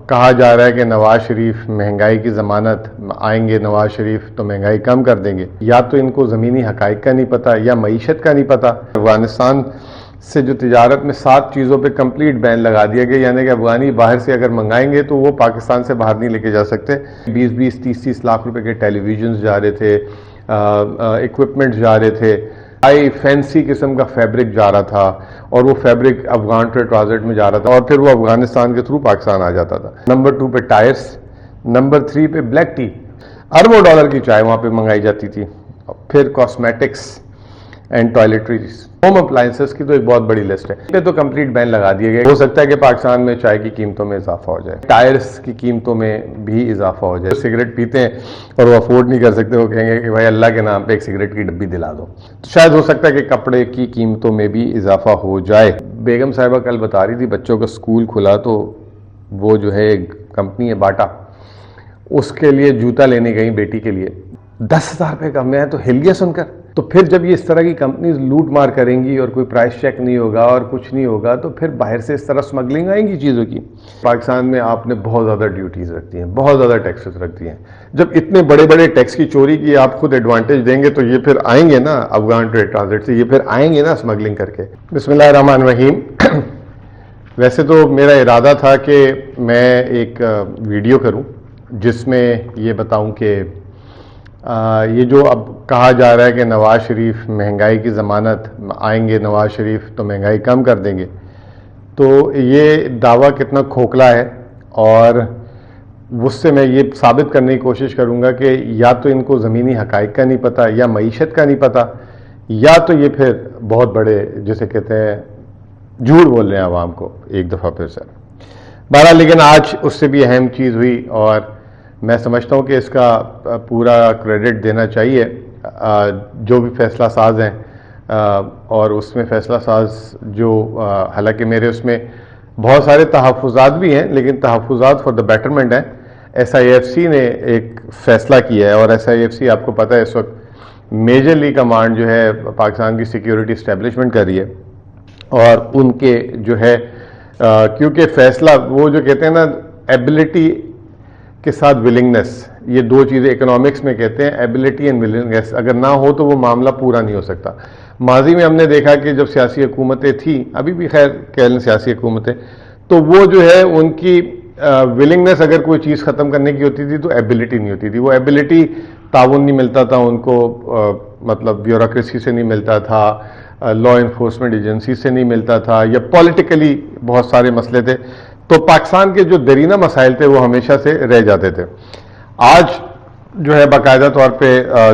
کہا جا رہا ہے کہ نواز شریف مہنگائی کی ضمانت آئیں گے، نواز شریف تو مہنگائی کم کر دیں گے. یا تو ان کو زمینی حقائق کا نہیں پتا یا معیشت کا نہیں پتا. افغانستان سے جو تجارت میں 7 چیزوں پہ کمپلیٹ بین لگا دیا گیا، یعنی کہ افغانی باہر سے اگر منگائیں گے تو وہ پاکستان سے باہر نہیں لے کے جا سکتے. 20 30 لاکھ روپے کے ٹیلی ویژنز جا رہے تھے، اکوپمنٹ جا رہے تھے، فینسی قسم کا فیبرک جا رہا تھا، اور وہ فیبرک افغان ٹریڈ ٹرانزٹ میں جا رہا تھا اور پھر وہ افغانستان کے تھرو پاکستان آ جاتا تھا. نمبر 2 پہ ٹائرز، نمبر 3 پہ بلیک ٹی، اربوں ڈالر کی چائے وہاں پہ منگائی جاتی تھی. پھر کاسمیٹکس اینڈ ٹوائلٹریز، ہوم اپلائنسز کی تو ایک بہت بڑی لسٹ ہے. اس پہ تو کمپلیٹ بین لگا دیا گیا. ہو سکتا ہے کہ پاکستان میں چائے کی قیمتوں میں اضافہ ہو جائے، ٹائرز کی قیمتوں میں بھی اضافہ ہو جائے. سگریٹ پیتے ہیں اور وہ افورڈ نہیں کر سکتے، وہ کہیں گے کہ بھائی اللہ کے نام پہ ایک سگریٹ کی ڈبی دلا دو. تو شاید ہو سکتا ہے کہ کپڑے کی قیمتوں میں بھی اضافہ ہو جائے. بیگم صاحبہ کل بتا رہی تھی بچوں کا سکول کھلا تو وہ جو ہے ایک کمپنی ہے باٹا، اس کے لیے جوتا لینے گئی بیٹی کے لیے، 10,000 روپے کا. میں تو ہل گیا سن کر. تو پھر جب یہ اس طرح کی کمپنیز لوٹ مار کریں گی اور کوئی پرائس چیک نہیں ہوگا اور کچھ نہیں ہوگا تو پھر باہر سے اس طرح سمگلنگ آئیں گی چیزوں کی. پاکستان میں آپ نے بہت زیادہ ڈیوٹیز رکھتی ہیں، بہت زیادہ ٹیکسز رکھتی ہیں. جب اتنے بڑے بڑے ٹیکس کی چوری کی آپ خود ایڈوانٹیج دیں گے تو یہ پھر آئیں گے نا افغان ٹریڈ ٹرانزٹ سے، یہ پھر آئیں گے نا اسمگلنگ کر کے. بسم اللہ الرحمن الرحیم. ویسے تو میرا ارادہ تھا کہ میں ایک ویڈیو کروں جس میں یہ بتاؤں کہ یہ جو اب کہا جا رہا ہے کہ نواز شریف مہنگائی کی ضمانت آئیں گے، نواز شریف تو مہنگائی کم کر دیں گے، تو یہ دعویٰ کتنا کھوکھلا ہے. اور اس سے میں یہ ثابت کرنے کی کوشش کروں گا کہ یا تو ان کو زمینی حقائق کا نہیں پتا یا معیشت کا نہیں پتا، یا تو یہ پھر بہت بڑے جسے کہتے ہیں جھوٹ بول رہے ہیں عوام کو ایک دفعہ پھر سے. بہرحال لیکن آج اس سے بھی اہم چیز ہوئی اور میں سمجھتا ہوں کہ اس کا پورا کریڈٹ دینا چاہیے جو بھی فیصلہ ساز ہیں. اور اس میں فیصلہ ساز جو حالانکہ میرے اس میں بہت سارے تحفظات بھی ہیں لیکن تحفظات فار دا بیٹرمنٹ ہیں. SIFC نے ایک فیصلہ کیا ہے اور SIFC آپ کو پتہ ہے اس وقت میجرلی کمانڈ جو ہے پاکستان کی سیکیورٹی اسٹیبلشمنٹ کر رہی ہے. اور ان کے جو ہے کیونکہ فیصلہ وہ جو کہتے ہیں نا ایبلٹی کے ساتھ ولنگنس، یہ 2 چیزیں اکنامکس میں کہتے ہیں ایبلٹی اینڈ ولنگنس، اگر نہ ہو تو وہ معاملہ پورا نہیں ہو سکتا. ماضی میں ہم نے دیکھا کہ جب سیاسی حکومتیں تھیں، ابھی بھی خیر کہہ لیں سیاسی حکومتیں، تو وہ جو ہے ان کی ولنگنس اگر کوئی چیز ختم کرنے کی ہوتی تھی تو ایبلٹی نہیں ہوتی تھی. وہ ایبلٹی تعاون نہیں ملتا تھا ان کو، مطلب بیوروکریسی سے نہیں ملتا تھا، لا انفورسمنٹ ایجنسی سے نہیں ملتا تھا، یا پولیٹیکلی بہت سارے مسئلے تھے. تو پاکستان کے جو درینہ مسائل تھے وہ ہمیشہ سے رہ جاتے تھے. آج جو ہے باقاعدہ طور پہ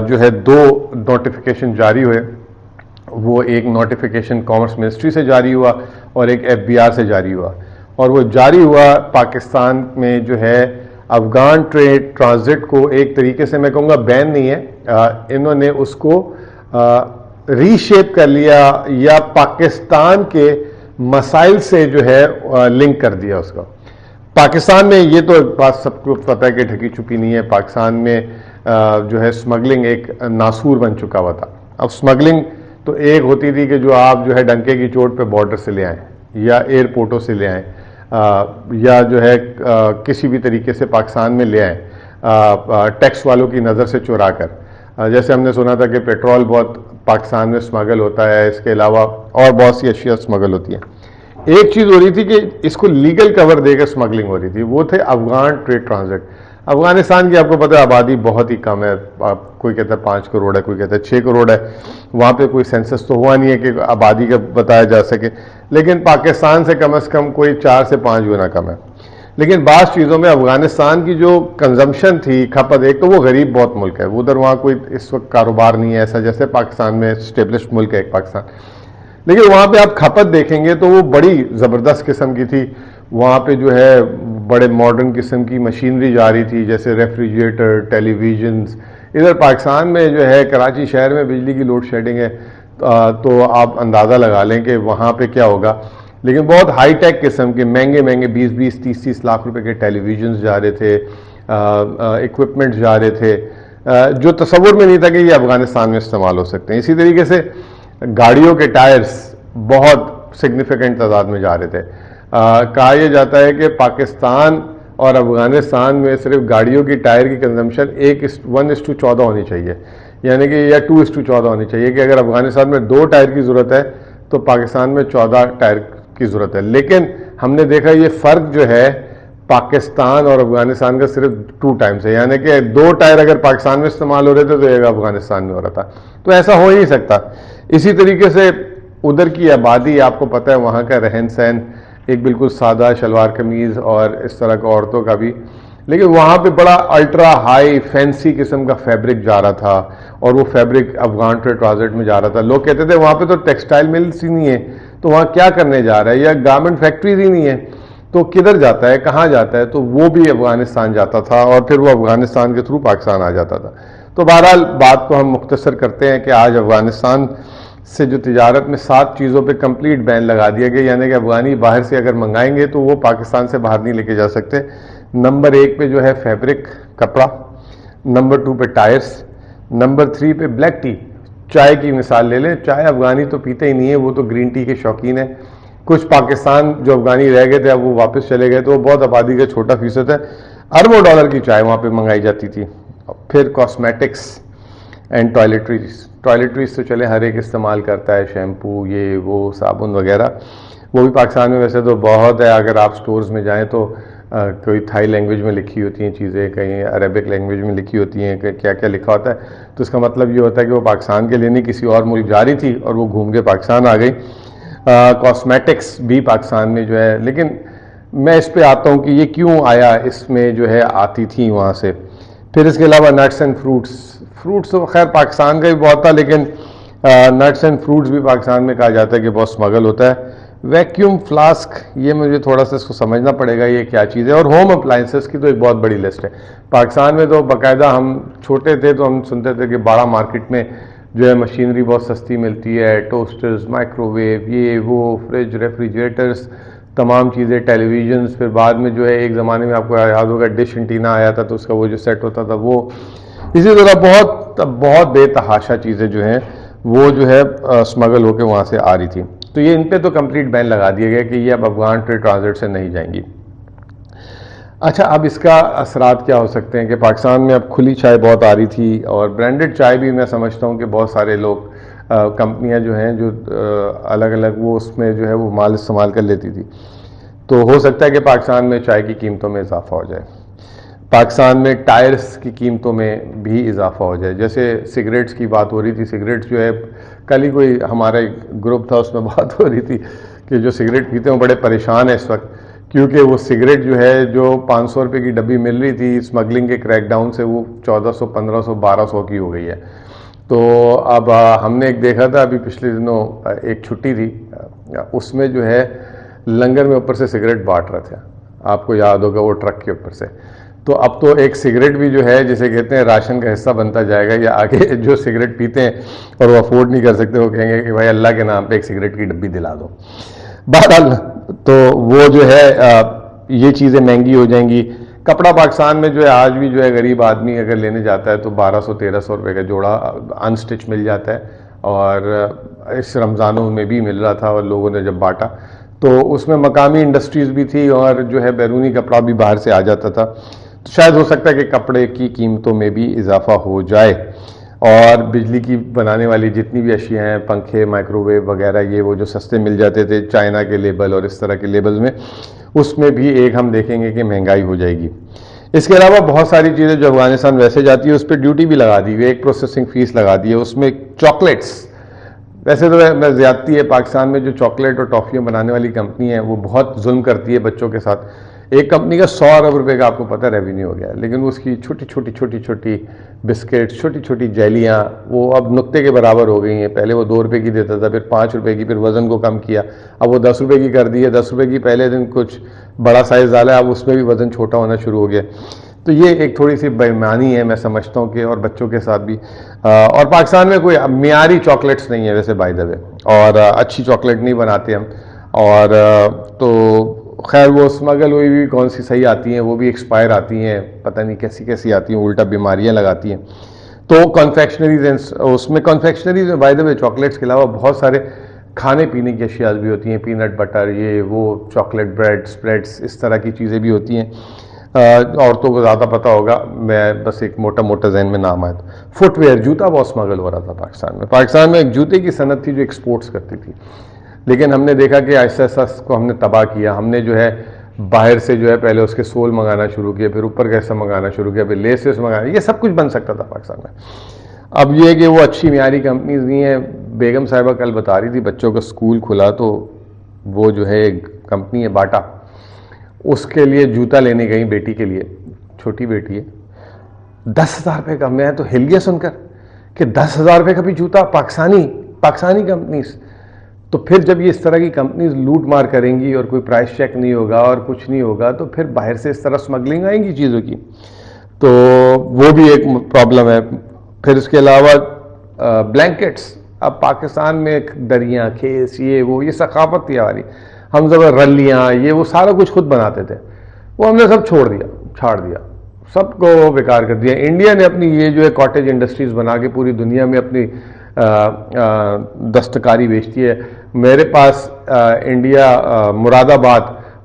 جو ہے 2 نوٹیفیکیشن جاری ہوئے. وہ ایک نوٹیفیکیشن کامرس منسٹری سے جاری ہوا اور ایک FBR سے جاری ہوا. اور وہ جاری ہوا پاکستان میں جو ہے افغان ٹریڈ ٹرانزٹ کو ایک طریقے سے میں کہوں گا بین نہیں ہے، انہوں نے اس کو ری شیپ کر لیا یا پاکستان کے مسائل سے جو ہے لنک کر دیا اس کا. پاکستان میں یہ تو بات سب کو پتہ ہے کہ ڈھکی چھپی نہیں ہے، پاکستان میں جو ہے اسمگلنگ ایک ناسور بن چکا ہوا تھا. اب اسمگلنگ تو ایک ہوتی تھی کہ جو آپ جو ہے ڈنکے کی چوٹ پہ بارڈر سے لے آئیں یا ایئرپورٹوں سے لے آئیں یا جو ہے کسی بھی طریقے سے پاکستان میں لے آئیں ٹیکس والوں کی نظر سے چرا کر. جیسے ہم نے سنا تھا کہ پیٹرول بہت پاکستان میں اسمگل ہوتا ہے، اس کے علاوہ اور بہت سی اشیاء اسمگل ہوتی ہیں. ایک چیز ہو رہی تھی کہ اس کو لیگل کور دے کر اسمگلنگ ہو رہی تھی، وہ تھے افغان ٹریڈ ٹرانزٹ. افغانستان کی آپ کو پتہ ہے آبادی بہت ہی کم ہے، کوئی کہتا ہے 5 کروڑ ہے، کوئی کہتا ہے 6 کروڑ ہے. وہاں پہ کوئی سینسس تو ہوا نہیں ہے کہ آبادی کا بتایا جا سکے، لیکن پاکستان سے کم از کم کوئی 4 سے 5 گنا کم ہے. لیکن بعض چیزوں میں افغانستان کی جو کنزمپشن تھی، کھپت، ایک تو وہ غریب بہت ملک ہے، ادھر وہاں کوئی اس وقت کاروبار نہیں ہے ایسا جیسے پاکستان میں اسٹیبلشڈ ملک ہے ایک پاکستان. لیکن وہاں پہ آپ کھپت دیکھیں گے تو وہ بڑی زبردست قسم کی تھی. وہاں پہ جو ہے بڑے ماڈرن قسم کی مشینری جا رہی تھی جیسے ریفریجریٹر، ٹیلی ویژنز. ادھر پاکستان میں جو ہے کراچی شہر میں بجلی کی لوڈ شیڈنگ ہے تو آپ اندازہ لگا لیں کہ وہاں پہ کیا ہوگا. لیکن بہت ہائی ٹیک قسم کے مہنگے 20 30 لاکھ روپے کے ٹیلی ویژنز جا رہے تھے، اکوپمنٹ جا رہے تھے جو تصور میں نہیں تھا کہ یہ افغانستان میں استعمال ہو سکتے ہیں. اسی طریقے سے گاڑیوں کے ٹائرز بہت سگنیفیکنٹ تعداد میں جا رہے تھے. کہا یہ جاتا ہے کہ پاکستان اور افغانستان میں صرف گاڑیوں کی ٹائر کی کنزمپشن 1:14 ہونی چاہیے، یعنی کہ یا 2:14 ہونی چاہیے کہ اگر افغانستان میں 2 ٹائر کی ضرورت ہے تو پاکستان میں 14 ٹائر کی ضرورت ہے. لیکن ہم نے دیکھا یہ فرق جو ہے پاکستان اور افغانستان کا صرف 2 ٹائمز ہے، یعنی کہ 2 ٹائر اگر پاکستان میں استعمال ہو رہے تھے تو ایک افغانستان میں ہو رہا تھا. تو ایسا ہو ہی نہیں سکتا. اسی طریقے سے ادھر کی آبادی، آپ کو پتہ ہے وہاں کا رہن سہن ایک بالکل سادہ شلوار قمیض اور اس طرح کا عورتوں کا بھی، لیکن وہاں پہ بڑا الٹرا ہائی فینسی قسم کا فیبرک جا رہا تھا، اور وہ فیبرک افغان ٹریڈ ٹرانزٹ میں جا رہا تھا. لوگ کہتے تھے وہاں پہ تو ٹیکسٹائل ملز ہی نہیں ہے، تو وہاں کیا کرنے جا رہا ہے، یا گارمنٹ فیکٹریز ہی نہیں ہے تو کدھر جاتا ہے، کہاں جاتا ہے. تو وہ بھی افغانستان جاتا تھا اور پھر وہ افغانستان کے تھرو پاکستان آ جاتا تھا. تو بہرحال بات کو ہم مختصر کرتے ہیں کہ آج افغانستان سے جو تجارت میں 7 چیزوں پہ کمپلیٹ بین لگا دیا گیا، یعنی کہ افغانی باہر سے اگر منگائیں گے تو وہ پاکستان سے باہر نہیں لے کے جا سکتے. نمبر 1 پہ جو ہے فیبرک، کپڑا. نمبر 2 پہ ٹائرز. نمبر 3 پہ بلیک ٹی. چائے کی مثال لے لیں، چائے افغانی تو پیتے ہی نہیں ہے، وہ تو گرین ٹی کے شوقین ہیں. کچھ پاکستان جو افغانی رہ گئے تھے اب وہ واپس چلے گئے، تو وہ بہت آبادی کا چھوٹا فیصد ہے. اربوں ڈالر کی چائے وہاں پہ منگائی جاتی تھی. پھر کاسمیٹکس اینڈ ٹوائلٹریز تو چلے ہر ایک استعمال کرتا ہے، شیمپو، یہ وہ صابن وغیرہ، وہ بھی پاکستان میں ویسے تو بہت ہے. اگر آپ سٹورز میں جائیں تو کوئی تھائی لینگویج میں لکھی ہوتی ہیں چیزیں، کہیں عربک لینگویج میں لکھی ہوتی ہیں کہ کیا کیا لکھا ہوتا ہے. تو اس کا مطلب یہ ہوتا ہے کہ وہ پاکستان کے لیے نہیں، کسی اور ملک جا رہی تھی اور وہ گھوم کے پاکستان آ گئی. کاسمیٹکس بھی پاکستان میں جو ہے، لیکن میں اس پہ آتا ہوں کہ یہ کیوں آیا، اس میں جو ہے آتی تھی وہاں سے. پھر اس کے علاوہ نٹس اینڈ فروٹس تو خیر پاکستان کا بھی بہت تھا، لیکن نٹس اینڈ فروٹس بھی پاکستان میں کہا جاتا ہے کہ بہت اسمگل ہوتا ہے. ویکیوم فلاسک، یہ مجھے تھوڑا سا اس کو سمجھنا پڑے گا یہ کیا چیز ہے. اور ہوم اپلائنسز کی تو ایک بہت بڑی لسٹ ہے. پاکستان میں تو باقاعدہ ہم چھوٹے تھے تو ہم سنتے تھے کہ بڑا مارکیٹ میں جو ہے مشینری بہت سستی ملتی ہے، ٹوسٹرز، مائکرو ویو، یہ وہ، فریج، ریفریجریٹرز، تمام چیزیں، ٹیلی ویژنز. پھر بعد میں جو ہے ایک زمانے میں آپ کو یاد ہوگا ڈش انٹینا آیا تھا تو اس کا وہ جو سیٹ ہوتا تھا وہ. اسی طرح بہت بے تحاشا چیزیں جو ہیں وہ جو ہے اسمگل ہو کے وہاں سے آ رہی تھی. تو یہ ان پہ تو کمپلیٹ بین لگا دیا گیا کہ یہ اب افغان ٹریڈ ٹرانزٹ سے نہیں جائیں گی. اچھا، اب اس کا اثرات کیا ہو سکتے ہیں کہ پاکستان میں اب کھلی چائے بہت آ رہی تھی، اور برانڈڈ چائے بھی میں سمجھتا ہوں کہ بہت سارے لوگ، کمپنیاں جو ہیں جو الگ الگ وہ اس میں جو ہے وہ مال استعمال کر لیتی تھی. تو ہو سکتا ہے کہ پاکستان میں چائے کی قیمتوں میں اضافہ ہو جائے. پاکستان میں ٹائرز کی قیمتوں میں بھی اضافہ ہو جائے. جیسے سگریٹس کی بات ہو رہی تھی، سگریٹس جو ہے کل ہی کوئی ہمارا ایک گروپ تھا اس میں بات ہو رہی تھی کہ جو سگریٹ پیتے ہیں وہ بڑے پریشان ہیں اس وقت، کیونکہ وہ سگریٹ جو ہے جو 500 روپے کی ڈبی مل رہی تھی اسمگلنگ کے کریک ڈاؤن سے وہ 1400، 1500، 1200 کی ہو گئی ہے. تو اب ہم نے ایک دیکھا تھا ابھی پچھلے دنوں، ایک چھٹی تھی، اس میں جو ہے لنگر میں اوپر سے سگریٹ بانٹ رہا تھا. آپ کو یاد ہوگا وہ ٹرک کے اوپر سے. تو اب تو ایک سگریٹ بھی جو ہے جسے کہتے ہیں راشن کا حصہ بنتا جائے گا، یا آگے جو سگریٹ پیتے ہیں اور وہ افورڈ نہیں کر سکتے وہ کہیں گے کہ بھائی اللہ کے نام پہ ایک سگریٹ کی ڈبی دلا دو. بہرحال تو وہ جو ہے یہ چیزیں مہنگی ہو جائیں گی. کپڑا پاکستان میں جو ہے آج بھی جو ہے غریب آدمی اگر لینے جاتا ہے تو 1200-1300 روپے کا جوڑا ان سٹچ مل جاتا ہے. اور اس رمضانوں میں بھی مل رہا تھا، اور لوگوں نے جب بانٹا تو اس میں مقامی انڈسٹریز بھی تھی اور جو ہے بیرونی کپڑا بھی باہر سے آ جاتا تھا. تو شاید ہو سکتا ہے کہ کپڑے کی قیمتوں میں بھی اضافہ ہو جائے. اور بجلی کی بنانے والی جتنی بھی اشیاء ہیں، پنکھے، مائکرو ویو وغیرہ، یہ وہ جو سستے مل جاتے تھے چائنا کے لیبل اور اس طرح کے لیبل میں، اس میں بھی ایک ہم دیکھیں گے کہ مہنگائی ہو جائے گی. اس کے علاوہ بہت ساری چیزیں جو افغانستان ویسے جاتی ہے اس پہ ڈیوٹی بھی لگا دی ہوئی ہے، ایک پروسیسنگ فیس لگا دی ہے. اس میں چاکلیٹس، ویسے تو زیادتی ہے پاکستان میں جو چاکلیٹ اور ٹافیاں بنانے والی کمپنی ہے وہ بہت ظلم کرتی ہے بچوں کے ساتھ. ایک کمپنی کا 100 ارب روپے کا آپ کو پتہ ریونیو ہو گیا ہے، لیکن اس کی چھوٹی بسکٹس، چھوٹی جیلیاں وہ اب نقطے کے برابر ہو گئی ہیں. پہلے وہ 2 روپے کی دیتا تھا، پھر 5 روپے کی، پھر وزن کو کم کیا، اب وہ 10 روپے کی کر دی ہے. 10 روپے کی پہلے دن کچھ بڑا سائز ڈالا، اب اس میں بھی وزن چھوٹا ہونا شروع ہو گیا. تو یہ ایک تھوڑی سی بے ایمانی ہے میں سمجھتا ہوں کہ، اور بچوں کے ساتھ بھی. اور پاکستان میں کوئی معیاری چاکلیٹس نہیں ہے ویسے بائی دا وے، اور اچھی چاکلیٹ نہیں بناتے ہم. اور تو خیر وہ اسمگل ہوئی بھی کون سی صحیح آتی ہیں، وہ بھی ایکسپائر آتی ہیں، پتہ نہیں کیسی آتی ہیں، الٹا بیماریاں لگاتی ہیں. تو کنفیکشنریز، اس میں کنفیکشنریز میں بائی دا وے چاکلیٹس کے علاوہ بہت سارے کھانے پینے کی اشیاء بھی ہوتی ہیں، پینٹ بٹر، یہ وہ چاکلیٹ بریڈ، اسپریڈس، اس طرح کی چیزیں بھی ہوتی ہیں. عورتوں کو زیادہ پتہ ہوگا، میں بس ایک موٹا موٹا ذہن میں نام آیا تھا، فٹ ویئر، جوتا بہت اسمگل ہو رہا تھا پاکستان میں. پاکستان میں ایک جوتے کی صنعت تھی جو ایکسپورٹس کرتی تھی، لیکن ہم نے دیکھا کہ ایسا ایسا اس کو ہم نے تباہ کیا. ہم نے جو ہے باہر سے جو ہے پہلے اس کے سول منگانا شروع کیا، پھر اوپر کا حصہ منگانا شروع کیا، پھر لیسز منگانا، یہ سب کچھ بن سکتا تھا پاکستان میں. اب یہ کہ وہ اچھی معیاری کمپنیز نہیں ہیں. بیگم صاحبہ کل بتا رہی تھی بچوں کا اسکول کھلا تو وہ جو ہے ایک کمپنی ہے باٹا، اس کے لیے جوتا لینے گئی بیٹی کے لیے، چھوٹی بیٹی ہے، 10,000 روپے کا. میں تو ہل گیا سن کر کہ 10,000 روپے کا بھی جوتا، پاکستانی کمپنیز. تو پھر جب یہ اس طرح کی کمپنیز لوٹ مار کریں گی اور کوئی پرائس چیک نہیں ہوگا اور کچھ نہیں ہوگا تو پھر باہر سے اس طرح اسمگلنگ آئیں گی چیزوں کی، تو وہ بھی ایک پرابلم ہے. پھر اس کے علاوہ بلینکٹس، اب پاکستان میں دریاں، کھیس، یہ ثقافت تھی ہماری. ہم جب رلیاں وہ سارا کچھ خود بناتے تھے، وہ ہم نے سب چھاڑ دیا، سب کو بیکار کر دیا. انڈیا نے اپنی یہ جو ہے کاٹیج انڈسٹریز بنا کے پوری دنیا میں اپنی دستکاری بیچتی ہے. میرے پاس انڈیا مراد آباد،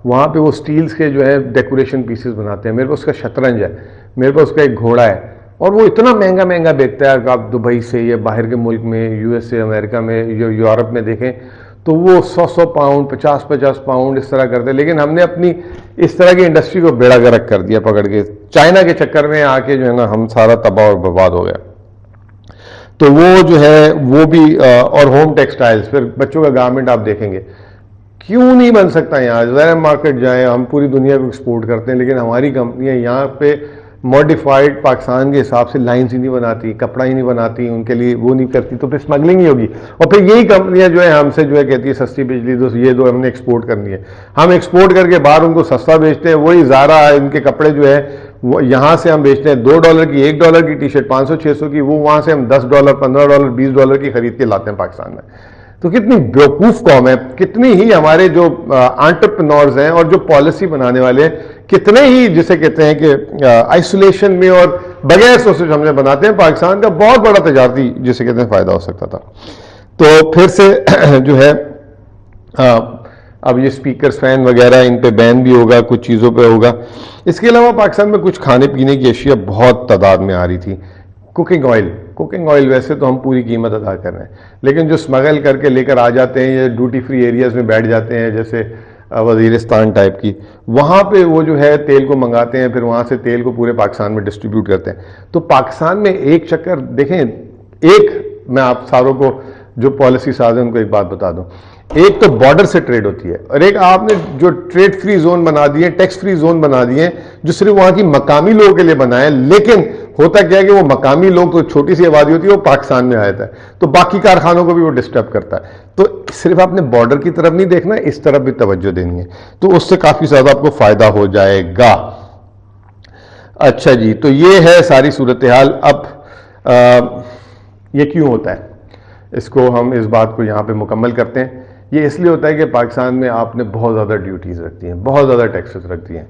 وہاں پہ وہ سٹیلز کے جو ہے ڈیکوریشن پیسز بناتے ہیں. میرے پاس اس کا شطرنج ہے، میرے پاس اس کا ایک گھوڑا ہے، اور وہ اتنا مہنگا بیچتا ہے. آپ دبئی سے یا باہر کے ملک میں، یو ایس اے، امریکہ میں، یورپ میں دیکھیں تو وہ 100 پاؤنڈ، 50 پاؤنڈ اس طرح کرتے ہیں. لیکن ہم نے اپنی اس طرح کی انڈسٹری کو بیڑا گرک کر دیا پکڑ کے. چائنا کے چکر میں آ کے جو ہے نا ہم سارا تباہ اور برباد ہو گیا. تو وہ جو ہے وہ بھی، اور ہوم ٹیکسٹائلز، پھر بچوں کا گارمنٹ آپ دیکھیں گے کیوں نہیں بن سکتا یہاں. ظاہر مارکیٹ جائیں، ہم پوری دنیا کو ایکسپورٹ کرتے ہیں، لیکن ہماری کمپنیاں یہاں پہ ماڈیفائڈ پاکستان کے حساب سے لائنز ہی نہیں بناتی، کپڑا ہی نہیں بناتی، ان کے لیے وہ نہیں کرتی، تو پھر اسمگلنگ ہی ہوگی. اور پھر یہی کمپنیاں جو ہے ہم سے جو ہے کہتی ہے سستی بجلی دو، یہ دو، ہم نے ایکسپورٹ کرنی ہے. ہم ایکسپورٹ کر کے باہر ان کو سستا بیچتے ہیں. وہی زارا، ان کے کپڑے جو ہے وہ یہاں سے ہم بیچتے ہیں $2 کی، $1 کی ٹی شرٹ 500-600 کی، وہ وہاں سے ہم $10، $15، $20 کی خرید کے لاتے ہیں پاکستان میں. تو کتنی بیوقوف قوم ہے، کتنی ہی ہمارے جو انٹرپرینورز ہیں اور جو پالیسی بنانے والے ہیں، کتنے ہی جسے کہتے ہیں کہ آئسولیشن میں اور بغیر سوچے سمجھے بناتے ہیں. پاکستان کا بہت بڑا تجارتی جسے کہتے ہیں فائدہ ہو سکتا تھا. تو پھر سے جو ہے اب یہ سپیکرز، فین وغیرہ، ان پہ بین بھی ہوگا، کچھ چیزوں پہ ہوگا. اس کے علاوہ پاکستان میں کچھ کھانے پینے کی اشیاء بہت تعداد میں آ رہی تھی. کوکنگ آئل ویسے تو ہم پوری قیمت ادا کر رہے ہیں، لیکن جو اسمگل کر کے لے کر آ جاتے ہیں یا ڈیوٹی فری ایریاز میں بیٹھ جاتے ہیں جیسے وزیرستان ٹائپ کی، وہاں پہ وہ جو ہے تیل کو منگاتے ہیں، پھر وہاں سے تیل کو پورے پاکستان میں ڈسٹریبیوٹ کرتے ہیں. تو پاکستان میں ایک چکر دیکھیں، میں آپ ساروں کو جو پالیسی ساز ہیں ان کو ایک بات بتا دوں. ایک تو بارڈر سے ٹریڈ ہوتی ہے، اور ایک آپ نے جو ٹریڈ فری زون بنا دیے، ٹیکس فری زون بنا دیے جو صرف وہاں کی مقامی لوگوں کے لیے بنائے. لیکن ہوتا کیا ہے کہ وہ مقامی لوگ تو چھوٹی سی آبادی ہوتی ہے، وہ پاکستان میں آیا تھا، تو باقی کارخانوں کو بھی وہ ڈسٹرب کرتا ہے. تو صرف آپ نے بارڈر کی طرف نہیں دیکھنا، اس طرف بھی توجہ دینی ہے، تو اس سے کافی زیادہ آپ کو فائدہ ہو جائے گا. اچھا جی، تو یہ ہے ساری صورتحال. اب یہ کیوں ہوتا ہے، اس کو ہم اس بات کو یہاں پہ مکمل کرتے ہیں. یہ اس لیے ہوتا ہے کہ پاکستان میں آپ نے بہت زیادہ ڈیوٹیز رکھتی ہیں، بہت زیادہ ٹیکسز رکھتی ہیں.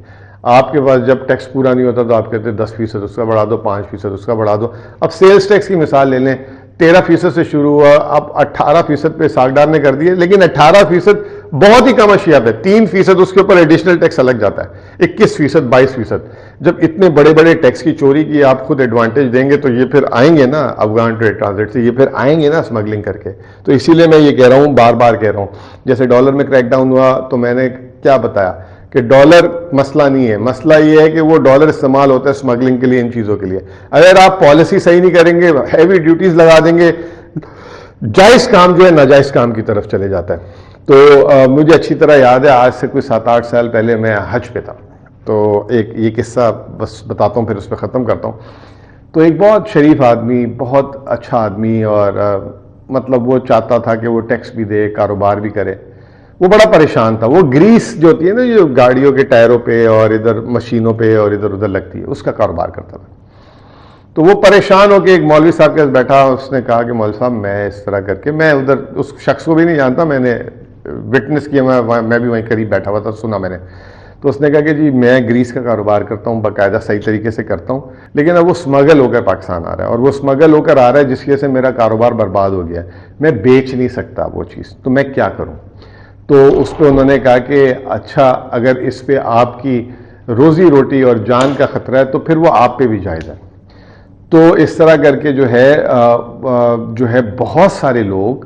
آپ کے پاس جب ٹیکس پورا نہیں ہوتا تو آپ کہتے ہیں 10% اس کا بڑھا دو، 5% اس کا بڑھا دو. اب سیلز ٹیکس کی مثال لے لیں، 13% سے شروع ہوا، اب 18% پہ ساگدار نے کر دیے، لیکن 18% بہت ہی کم اشیاء پہ، 3% اس کے اوپر ایڈیشنل ٹیکس الگ جاتا ہے، 21%، 22%. جب اتنے بڑے بڑے ٹیکس کی چوری کی آپ خود ایڈوانٹیج دیں گے تو یہ پھر آئیں گے نا افغان ٹریڈ ٹرانزٹ سے، یہ پھر آئیں گے نا اسمگلنگ کر کے. تو اسی لیے میں یہ کہہ رہا ہوں، بار بار کہہ رہا ہوں، جیسے ڈالر میں کریک ڈاؤن ہوا تو میں نے کیا بتایا کہ ڈالر مسئلہ نہیں ہے، مسئلہ یہ ہے کہ وہ ڈالر استعمال ہوتا ہے اسمگلنگ کے لیے، ان چیزوں کے لیے. اگر آپ پالیسی صحیح نہیں کریں گے، ہیوی ڈیوٹیز لگا دیں گے، جائز کام جو ہے ناجائز کام کی طرف چلے جاتا ہے. تو مجھے اچھی طرح یاد ہے، آج سے کوئی 7-8 سال پہلے میں حج پہ تھا، تو ایک یہ قصہ بس بتاتا ہوں پھر اس پہ ختم کرتا ہوں. تو ایک بہت شریف آدمی، بہت اچھا آدمی، اور مطلب وہ چاہتا تھا کہ وہ ٹیکس بھی دے، کاروبار بھی کرے. وہ بڑا پریشان تھا. وہ گریس جو ہوتی ہے نا، جو گاڑیوں کے ٹائروں پہ اور ادھر مشینوں پہ اور ادھر ادھر لگتی ہے، اس کا کاروبار کرتا تھا. تو وہ پریشان ہو کے ایک مولوی صاحب کے پاس بیٹھا، اس نے کہا کہ مولوی صاحب میں اس طرح کر کے، میں ادھر اس شخص کو بھی نہیں جانتا، میں نے وٹنس کیا، میں بھی وہیں قریب بیٹھا ہوا تھا، سنا میں نے. تو اس نے کہا کہ جی میں گریس کا کاروبار کرتا ہوں، باقاعدہ صحیح طریقے سے کرتا ہوں، لیکن اب وہ اسمگل ہو کر پاکستان آ رہا ہے، اور وہ اسمگل ہو کر آ رہا ہے جس کی وجہ سے میرا کاروبار برباد ہو گیا ہے، میں بیچ نہیں سکتا وہ چیز، تو میں کیا کروں. تو اس پہ انہوں نے کہا کہ اچھا، اگر اس پہ آپ کی روزی روٹی اور جان کا خطرہ ہے تو پھر وہ آپ پہ بھی جائز ہے. تو اس طرح کر کے جو ہے بہت سارے لوگ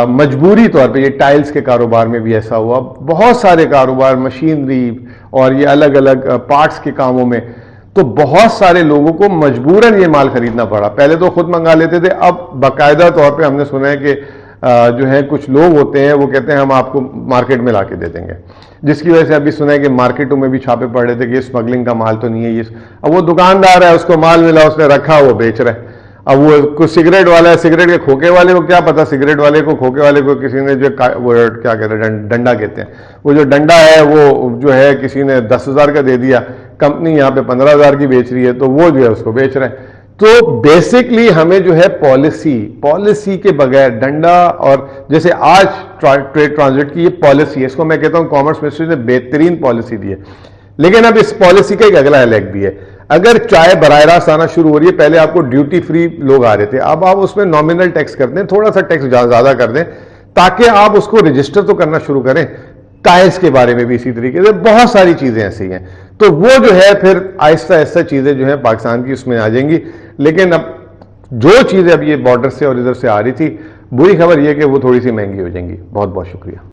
مجبوری طور پہ، یہ ٹائلز کے کاروبار میں بھی ایسا ہوا، بہت سارے کاروبار، مشینری اور یہ الگ الگ پارٹس کے کاموں میں، تو بہت سارے لوگوں کو مجبوراً یہ مال خریدنا پڑا. پہلے تو خود منگا لیتے تھے، اب باقاعدہ طور پہ ہم نے سنا ہے کہ جو ہے کچھ لوگ ہوتے ہیں وہ کہتے ہیں ہم آپ کو مارکیٹ میں لا کے دے دیں گے، جس کی وجہ سے ابھی سنا ہے کہ مارکیٹوں میں بھی چھاپے پڑ رہے تھے کہ یہ اسمگلنگ کا مال تو نہیں ہے یہ. اب وہ دکاندار ہے، اس کو مال ملا، اس نے رکھا، وہ بیچ رہا ہے. اب وہ کوئی سگریٹ والا ہے، سگریٹ کے کھوکے والے کو کیا پتا، سگریٹ والے کو، کھوکے والے کو کسی نے جو وہ کیا کہتے ہیں ڈنڈا کہتے ہیں، وہ جو ڈنڈا ہے وہ جو ہے کسی نے 10,000 کا دے دیا، کمپنی یہاں پہ 15,000 کی بیچ رہی ہے تو وہ جو ہے اس کو بیچ رہے ہیں. تو بیسکلی ہمیں جو ہے پالیسی کے بغیر ڈنڈا، اور جیسے آج ٹریڈ ٹرانزٹ کی یہ پالیسی ہے، اس کو میں کہتا ہوں کامرس منسٹری نے بہترین پالیسی دی ہے. لیکن اب اس پالیسی کا ایک اگلا لیگ بھی ہے. اگر چائے براہ راست آنا شروع ہو رہی ہے، پہلے آپ کو ڈیوٹی فری لوگ آ رہے تھے، اب آپ اس میں نامنل ٹیکس کر دیں، تھوڑا سا ٹیکس زیادہ کر دیں تاکہ آپ اس کو رجسٹر تو کرنا شروع کریں. ٹائلز کے بارے میں بھی اسی طریقے سے بہت ساری چیزیں ایسی ہیں. تو وہ جو ہے پھر آہستہ آہستہ چیزیں جو ہیں پاکستان کی اس میں آ جائیں گی. لیکن اب جو چیزیں اب یہ بارڈر سے اور ادھر سے آ رہی تھی، بری خبر یہ کہ وہ تھوڑی سی مہنگی ہو جائیں گی. بہت بہت شکریہ.